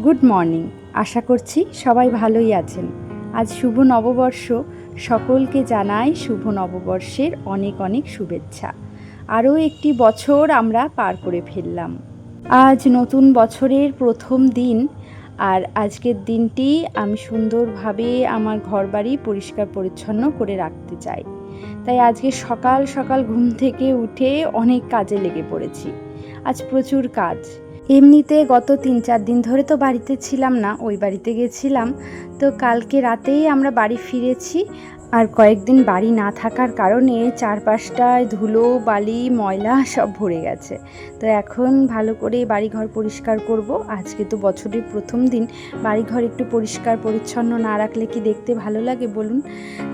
Good morning. আশা করছি সবাই ভালোই আছেন। আজ শুভ নববর্ষ, সকলকে জানাই শুভ নববর্ষের অনেক অনেক শুভেচ্ছা। আরও একটি বছর আমরা পার করে ফেললাম। আজ নতুন বছরের প্রথম দিন, আর আজকের দিনটি আমি সুন্দরভাবে আমার ঘরবাড়ি পরিষ্কার পরিচ্ছন্ন করে রাখতে চাই। তাই আজকে সকাল সকাল ঘুম থেকে উঠে অনেক কাজে লেগে পড়েছি। আজ প্রচুর কাজ। এমনিতে গত 3-4 দিন ধরে তো বাড়িতে ছিলাম না, ওই বাড়িতে গেছিলাম। তো কালকে রাতেই আমরা বাড়ি ফিরেছি। আর কয়েকদিন বাড়ি না থাকার কারণে চারপাশটায় ধুলো বালি ময়লা সব ভরে গেছে। তো এখন ভালো করে বাড়িঘর পরিষ্কার করব। আজকে তো বছরের প্রথম দিন, বাড়িঘর একটু পরিষ্কার পরিচ্ছন্ন না রাখলে কি দেখতে ভালো লাগে বলুন?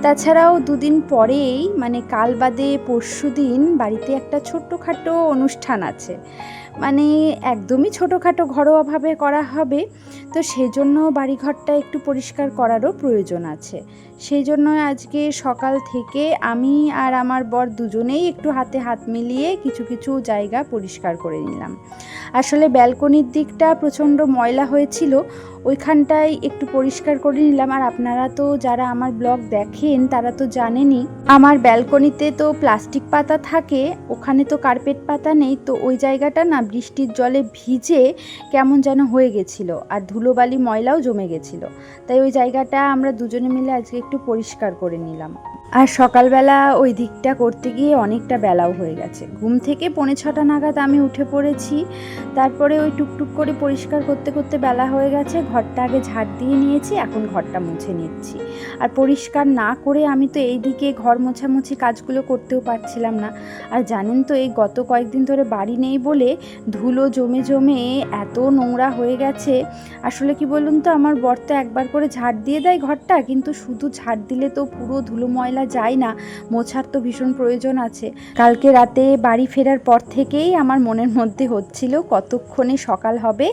তাছাড়াও দুদিন পরেই মানে কাল বাদে পরশু দিন বাড়িতে একটা ছোট্টখাটো অনুষ্ঠান আছে। মানে একদমই ছোটোখাটো ঘরোয়াভাবে করা হবে। তো সেই জন্য বাড়িঘরটা একটু পরিষ্কার করারও প্রয়োজন আছে। সেই জন্য আজকে সকাল থেকে আমি আর আমার বর দুজনেই একটু হাতে হাত মিলিয়ে কিছু কিছু জায়গা পরিষ্কার করে নিলাম। আসলে ব্যালকনির দিকটা প্রচণ্ড ময়লা হয়েছিল, ওইখানটায় একটু পরিষ্কার করে নিলাম। আর আপনারা তো যারা আমার ব্লগ দেখেন তারা তো জানেনই, আমার ব্যালকনিতে তো প্লাস্টিক পাতা থাকে, ওখানে তো কার্পেট পাতা নেই। তো ওই জায়গাটা না বৃষ্টির জলে ভিজে কেমন যেন হয়ে গেছিলো, আর ধুলোবালি ময়লাও জমে গেছিলো। তাই ওই জায়গাটা আমরা দুজনে মিলে আজকে একটু পরিষ্কার করে নিলাম। আর সকালবেলা ওই দিকটা করতে গিয়ে অনেকটা বেলাও হয়ে গেছে। ঘুম থেকে 5:45 নাগাদ আমি উঠে পড়েছি। তারপরে ওই টুকটুক করে পরিষ্কার করতে করতে বেলা হয়ে গেছে। ঘরটা আগে ঝাড় দিয়ে নিয়েছি, এখন ঘরটা মুছে নিচ্ছি। আর পরিষ্কার না করে আমি তো এই দিকে ঘর মোছামুছি কাজগুলো করতেও পারছিলাম না। আর জানেন তো এই গত কয়েকদিন ধরে বাড়ি নেই বলে ধুলো জমে জমে এত নোংরা হয়ে গেছে। আসলে কি বলুন তো, আমার বর তো একবার করে ঝাড় দিয়ে দেয় ঘরটা, কিন্তু শুধু ঝাড় দিলে তো পুরো ধুলো ময়লা যায় না, মোছার তো ভীষণ প্রয়োজন আছে। কালকে রাতে বাড়ি ফেরার পর থেকেই আমার মনের মধ্যে হচ্ছিল কতক্ষণে সকাল হবে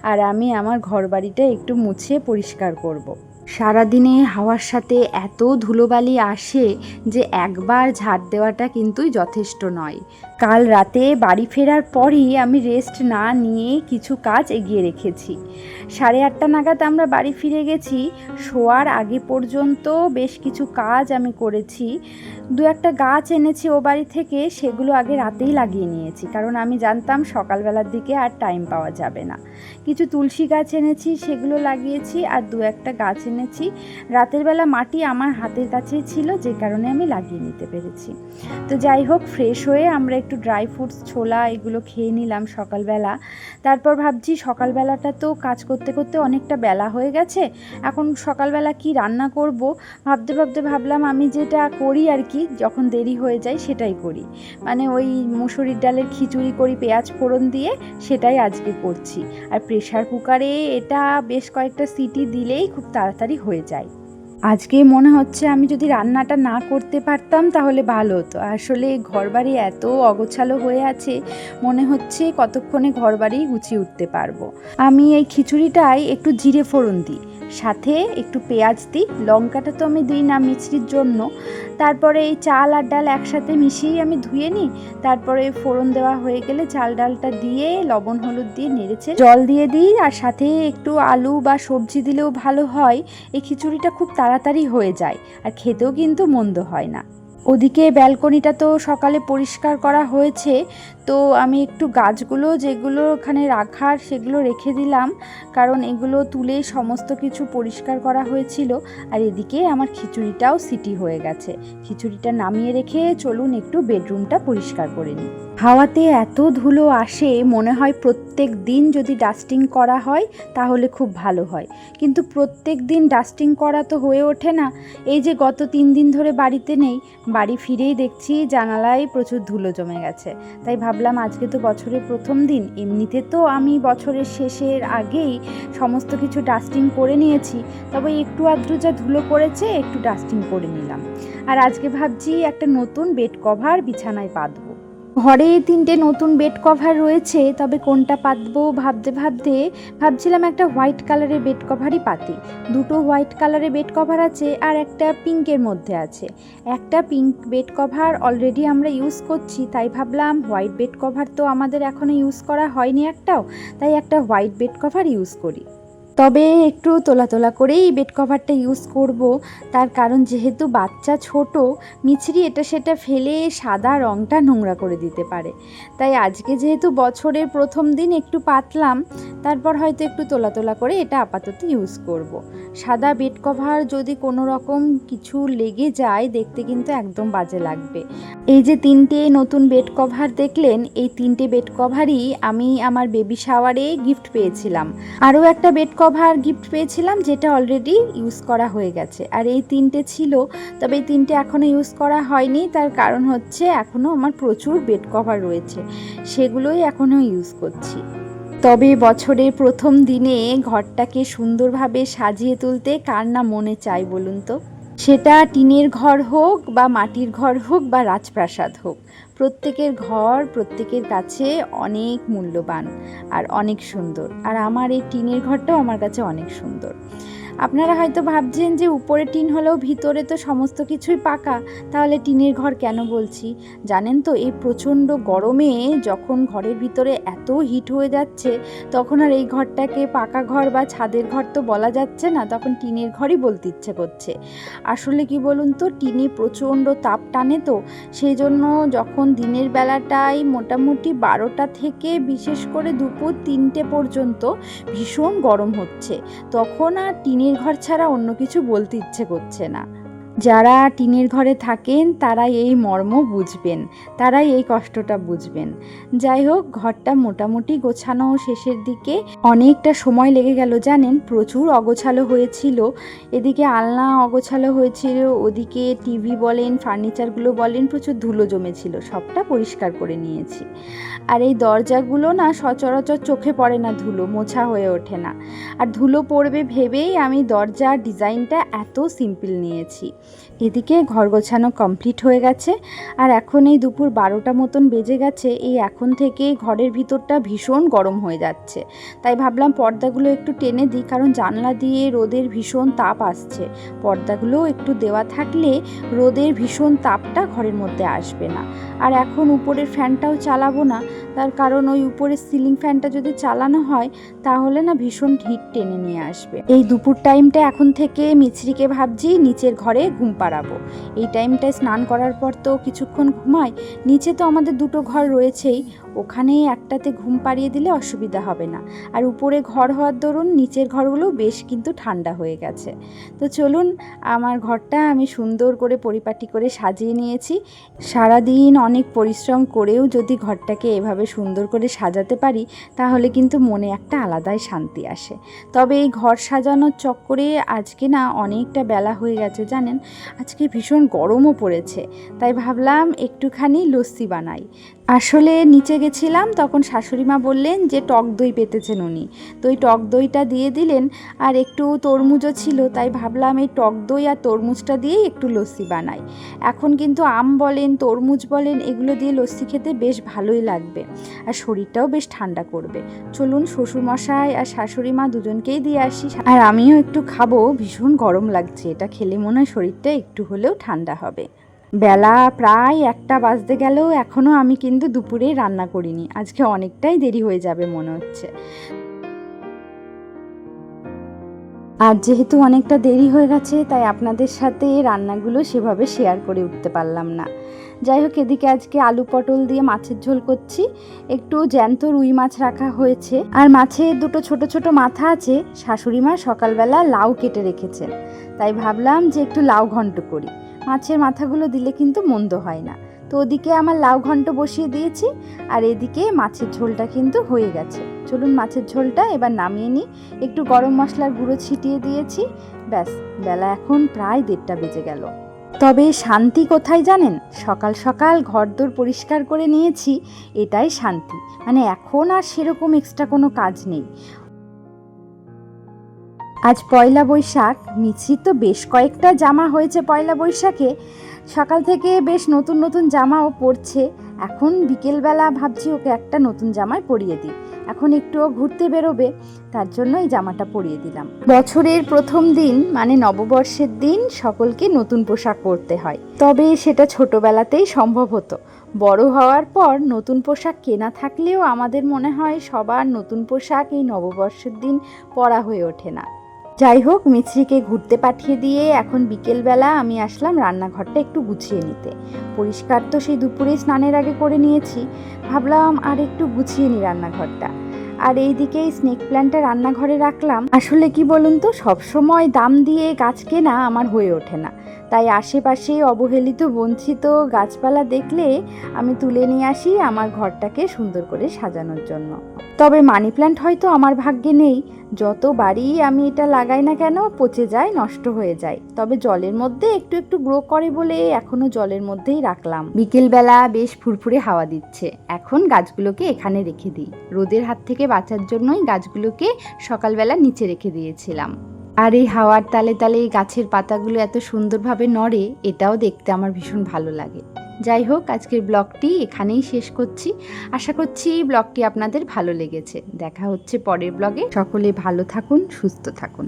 আর আমি আমার ঘর বাড়িটা একটু মুছে পরিষ্কার করব। সারাদিনে হাওয়ার সাথে এত ধুলোবালি আসে যে একবার ঝাড় দেওয়াটা কিন্তু যথেষ্ট নয়। কাল রাতে বাড়ি ফেরার পরই আমি রেস্ট না নিয়ে কিছু কাজ এগিয়ে রেখেছি। 8:30 নাগাদ আমরা বাড়ি ফিরে গেছি। শোয়ার আগে পর্যন্ত বেশ কিছু কাজ আমি করেছি। 2-1টা গাছ এনেছি ও বাড়ি থেকে, সেগুলো আগে রাতেই লাগিয়ে নিয়েছি, কারণ আমি জানতাম সকালবেলার দিকে আর টাইম পাওয়া যাবে না। কিছু তুলসী গাছ এনেছি, সেগুলো লাগিয়েছি। আর 2-1টা গাছ এনেছি। রাতের বেলা মাটি আমার হাতের কাছেই ছিল, যে কারণে আমি লাগিয়ে নিতে পেরেছি। তো যাই হোক, ফ্রেশ হয়ে আমরা একটু ড্রাই ফ্রুটস ছোলা এগুলো খেয়ে নিলাম সকালবেলা। তারপর ভাবছি সকালবেলাটা তো কাজ করতে করতে অনেকটা বেলা হয়ে গেছে, এখন সকালবেলা কি রান্না করব। ভাবতে ভাবতে ভাবলাম আমি যেটা করি আর কি, যখন দেরি হয়ে যায় সেটাই করি। মানে ওই মুসুরির ডালের খিচুড়ি করি পেঁয়াজ ফোড়ন দিয়ে, সেটাই আজকে করছি। আর প্রেশার কুকারে এটা বেশ কয়েকটা সিটি দিলেই খুব তাড়াতাড়ি হয়ে যায়। আজকে মনে হচ্ছে আমি যদি রান্নাটা না করতে পারতাম তাহলে ভালো হতো। আসলে ঘরবাড়ি এত অগোছালো হয়ে আছে, মনে হচ্ছে কতক্ষণে ঘরবাড়ি গুছিয়ে উঠতে পারবো। আমি এই খিচুড়িটায় একটু জিরে ফোড়ন দিই, সাথে একটু পেঁয়াজ দিই, লঙ্কাটা তো আমি দিই না মিষ্টির জন্য। তারপরে এই চাল আর ডাল একসাথে মিশিয়ে আমি ধুয়ে নিই। তারপরে ফোড়ন দেওয়া হয়ে গেলে চাল ডালটা দিয়ে লবণ হলুদ দিয়ে নেড়েছে জল দিয়ে দিই, আর সাথে একটু আলু বা সবজি দিলেও ভালো হয়। এই খিচুড়িটা খুব তাড়াতাড়ি হয়ে যায়, আর খেতেও কিন্তু মন্দ হয় না। ওদিকে ব্যালকনিটা তো সকালে পরিষ্কার করা হয়েছে। তো আমি একটু গাছগুলো যেগুলো ওখানে রাখার সেগুলো রেখে দিলাম, কারণ এগুলো তুলে সমস্ত কিছু পরিষ্কার করা হয়েছিল। আর এদিকে আমার খিচুড়িটাও সিটি হয়ে গেছে। খিচুড়িটা নামিয়ে রেখে চলুন একটু বেডরুমটা পরিষ্কার করে নিই। হাওয়াতে এত ধুলো আসে, মনে হয় প্রত্যেক দিন যদি ডাস্টিং করা হয় তাহলে খুব ভালো হয়, কিন্তু প্রত্যেক দিন ডাস্টিং করা তো হয়ে ওঠে না। এই যে গত 3 দিন ধরে বাড়িতে নেই, বাড়ি ফিরেই দেখছি জানালায় প্রচুর ধুলো জমে গেছে। তাই ভাবলাম আজকে তো বছরের প্রথম দিন, এমনিতে তো আমি বছরের শেষের আগেই সমস্ত কিছু ডাস্টিং করে নিয়েছি, তবে একটু আধটু যা ধুলো পড়েছে একটু ডাস্টিং করে নিলাম। আর আজকে ভাবছি একটা নতুন বেড কভার বিছানায় পাতবো। ঘরে 3টে নতুন বেড কভার রয়েছে, তবে কোনটা পাতবো ভাবতে ভাবতে ভাবছিলাম একটা হোয়াইট কালারের বেড কভারই পাতি। 2টো হোয়াইট কালারের বেড কভার আছে, আর একটা পিঙ্কের মধ্যে আছে। একটা পিঙ্ক বেড কভার অলরেডি আমরা ইউজ করছি, তাই ভাবলাম হোয়াইট বেড কভার তো আমাদের এখনো ইউজ করা হয়নি একটাও, তাই একটা হোয়াইট বেড কভার ইউজ করি। তবে একটু তোলা তোলা করেই বেড কভারটা ইউজ করব, তার কারণ যেহেতু বাচ্চা ছোট, মিছরি এটা সেটা ফেলে সাদা রঙটা নোংরা করে দিতে পারে। তাই আজকে যেহেতু বছরের প্রথম দিন একটু পাতলাম, তারপর হয়তো একটু তোলা তোলা করে এটা আপাতত ইউজ করব। সাদা বেড কভার যদি কোনো রকম কিছু লেগে যায় দেখতে কিন্তু একদম বাজে লাগবে। এই যে 3টে নতুন বেড কভার দেখলেন, এই 3টে বেড কভারই আমি আমার বেবি শাওয়ারে গিফট পেয়েছিলাম। আরও একটা বেড কভার গিফট পেয়েছিলাম যেটা অলরেডি ইউজ করা হয়ে গেছে। আর এই 3টে ছিল, তবে এই 3টে এখনও ইউজ করা হয়নি। তার কারণ হচ্ছে এখনও আমার প্রচুর বেড কভার রয়েছে, সেগুলোই এখনও ইউজ করছি। তবে বছরের প্রথম দিনে ঘরটাকে সুন্দরভাবে সাজিয়ে তুলতে কার না মনে চায় বলুন তো? সেটা টিনের ঘর হোক বা মাটির ঘর হোক বা রাজপ্রাসাদ হোক, প্রত্যেকের ঘর প্রত্যেকের কাছে অনেক মূল্যবান আর অনেক সুন্দর। আর আমার এই টিনের ঘরটাও আমার কাছে অনেক সুন্দর। আপনারা হয়তো ভাবছেন যে উপরে টিন হলেও ভিতরে তো সমস্ত কিছুই পাকা, তাহলে টিনের ঘর কেন বলছি? জানেন তো, এই প্রচণ্ড গরমে যখন ঘরের ভিতরে এত হিট হয়ে যাচ্ছে, তখন আর এই ঘরটাকে পাকা ঘর বা ছাদের ঘর তো বলা যাচ্ছে না, তখন টিনের ঘরই বলতে ইচ্ছে করছে। আসলে কি বলুন তো, টিনে প্রচণ্ড তাপ টানে, তো সেই জন্য যখন দিনের বেলাটাই মোটামুটি 12টা থেকে বিশেষ করে দুপুর 3টে পর্যন্ত ভীষণ গরম হচ্ছে, তখন আর টিনের ঘর ছাড়া অন্য কিছু বলতে ইচ্ছে করছে না। যারা টিনের ঘরে থাকেন তারাই এই মর্ম বুঝবেন, তারাই এই কষ্টটা বুঝবেন। যাই হোক, ঘরটা মোটামুটি গোছানো শেষের দিকে। অনেকটা সময় লেগে গেল জানেন, প্রচুর অগোছালো হয়েছিল। এদিকে আলনা অগোছালো হয়েছিল, ওদিকে টিভি বলেন ফার্নিচারগুলো বলেন প্রচুর ধুলো জমেছিল, সবটা পরিষ্কার করে নিয়েছি। আর এই দরজাগুলো না সচরাচর চোখে পড়ে না, ধুলো মোছা হয়ে ওঠে না। আর ধুলো পড়বে ভেবেই আমি দরজার ডিজাইনটা এত সিম্পল নিয়েছি। এদিকে ঘর গোছানো কমপ্লিট হয়ে গেছে, আর এখন এই দুপুর 12টা মতন বেজে গেছে। এই এখন থেকে ঘরের ভিতরটা ভীষণ গরম হয়ে যাচ্ছে, তাই ভাবলাম পর্দাগুলো একটু টেনে দিই, কারণ জানলা দিয়ে রোদের ভীষণ তাপ আসছে। পর্দাগুলো একটু দেওয়া থাকলে রোদের ভীষণ তাপটা ঘরের মধ্যে আসবে না। আর এখন উপরের ফ্যানটাও চালাবো না, তার কারণ ওই উপরের সিলিং ফ্যানটা যদি চালানো হয় তাহলে না ভীষণ হিট টেনে নিয়ে আসবে। এই দুপুর টাইমটা এখন থেকে মিছরিকে ভাবছি নিচের ঘরে ঘুম পাড়াবো। এই টাইমটায় স্নান করার পর তো কিছুক্ষণ ঘুমাই, নিচে তো আমাদের 2টো ঘর রয়েছেই, ওখানে একটাতে ঘুম পাড়িয়ে দিলে অসুবিধা হবে না। আর উপরে ঘর হওয়ার দরুন নিচের ঘরগুলো বেশ কিন্তু ঠান্ডা হয়ে গেছে। তো চলুন, আমার ঘরটা আমি সুন্দর করে পরিপাটি করে সাজিয়ে নিয়েছি। সারাদিন অনেক পরিশ্রম করেও যদি ঘরটাকে এভাবে সুন্দর করে সাজাতে পারি তাহলে কিন্তু মনে একটা আলাদাই শান্তি আসে। তবে এই ঘর সাজানোর চক্করে আজকে না অনেকটা বেলা হয়ে গেছে জানেন, আজকে ভীষণ গরমও পড়েছে, তাই ভাবলাম একটুখানি লস্যি বানাই। আসলে নিচে গেছিলাম, তখন শাশুড়ি মা বললেন যে টক দই পেতেছেন উনি, তো ওই টক দইটা দিয়ে দিলেন। আর একটু তরমুজও ছিল, তাই ভাবলাম এই টক দই আর তরমুজটা দিয়েই একটু লস্যি বানাই। এখন কিন্তু আম বলেন তরমুজ বলেন এগুলো দিয়ে লস্যি খেতে বেশ ভালোই লাগবে, আর শরীরটাও বেশ ঠান্ডা করবে। চলুন শ্বশুরমশাই আর শাশুড়ি মা দুজনকেই দিয়ে আসি, আর আমিও একটু খাবো। ভীষণ গরম লাগছে, এটা খেলে মনে হয় শরীরটা একটু হলেও ঠান্ডা হবে। বেলা প্রায় 1টা বাজতে গেলেও এখনও আমি কিন্তু দুপুরে রান্না করিনি, আজকে অনেকটাই দেরি হয়ে যাবে মনে হচ্ছে। আর যেহেতু অনেকটা দেরি হয়ে গেছে তাই আপনাদের সাথে রান্নাগুলো সেভাবে শেয়ার করে উঠতে পারলাম না। যাই হোক, এদিকে আজকে আলু পটল দিয়ে মাছের ঝোল করছি। একটু জ্যান্ত রুই মাছ রাখা হয়েছে, আর মাছের 2টো ছোট ছোট মাথা আছে। শাশুড়ি মা সকালবেলা লাউ কেটে রেখেছেন, তাই ভাবলাম যে একটু লাউ ঘন্ট করি। মাছের মাথাগুলো দিলে কিন্তু মন্দ হয় না। তো ওদিকে আমার লাউ ঘন্ট বসিয়ে দিয়েছি, আর এদিকে মাছের ঝোলটা কিন্তু হয়ে গেছে। চলুন মাছের ঝোলটা এবার নামিয়ে নিই। একটু গরম মশলার গুঁড়ো ছিটিয়ে দিয়েছি, ব্যাস। বেলা এখন প্রায় 1:30 বেজে গেল। তবে শান্তি কোথায় জানেন? সকাল সকাল ঘরদোর পরিষ্কার করে নিয়েছি, এটাই শান্তি। মানে এখন আর সেরকম এক্সট্রা কোনো কাজ নেই। আজ পয়লা বৈশাখ, মিছরির তো বেশ কয়েকটা জামা হয়েছে পয়লা বৈশাখে। সকাল থেকে বেশ নতুন নতুন জামাও পরছে। এখন বিকেলবেলা ভাবছি ওকে একটা নতুন জামায় পরিয়ে দিই, এখন একটুও ঘুরতে বেরোবে, তার জন্য এই জামাটা পরিয়ে দিলাম। বছরের প্রথম দিন মানে নববর্ষের দিন সকলকে নতুন পোশাক পরতে হয়, তবে সেটা ছোটবেলাতেই সম্ভব হতো। বড় হওয়ার পর নতুন পোশাক কেনা থাকলেও আমাদের মনে হয় সবার নতুন পোশাক এই নববর্ষের দিন পরা হয়ে ওঠে না। যাই হোক, মিছরিকে ঘুরতে পাঠিয়ে দিয়ে এখন বিকেলবেলা আমি আসলাম রান্নাঘরটা একটু গুছিয়ে নিতে। পরিষ্কার তো সেই দুপুরে স্নানের আগে করে নিয়েছি, ভাবলাম আর একটু গুছিয়ে নিই রান্নাঘরটা। আর এইদিকে স্নেক প্ল্যান্টটা রান্নাঘরে রাখলাম। আসলে কি বলুন তো, সবসময় দাম দিয়ে গাছ কেনা আমার হয়ে ওঠে না, তাই আশেপাশে অবহেলিত বঞ্চিত গাছপালা দেখলে আমি তুলে নিয়ে আসি আমার ঘরটাকে সুন্দর করে সাজানোর জন্য। তবে মানি প্ল্যান্ট হয়তো আমার ভাগ্যে নেই, যতবারই আমি এটা লাগাই না কেন পচে যায়, নষ্ট হয়ে যায়। তবে জলের মধ্যে একটু একটু গ্রো করে বলে এখনো জলের মধ্যেই রাখলাম। বিকেলবেলা বেশ ফুরফুরে হাওয়া দিচ্ছে, এখন গাছগুলোকে এখানে রেখে দিই। রোদের হাত থেকে বাঁচার জন্যই গাছগুলোকে সকালবেলা নিচে রেখে দিয়েছিলাম। আর এই হাওয়ার তালে তালে এই গাছের পাতাগুলো এত সুন্দরভাবে নড়ে, এটাও দেখতে আমার ভীষণ ভালো লাগে। যাই হোক, আজকের ব্লগটি এখানেই শেষ করছি। আশা করছি ব্লগটি আপনাদের ভালো লেগেছে। দেখা হচ্ছে পরের ব্লগে। সকলে ভালো থাকুন, সুস্থ থাকুন।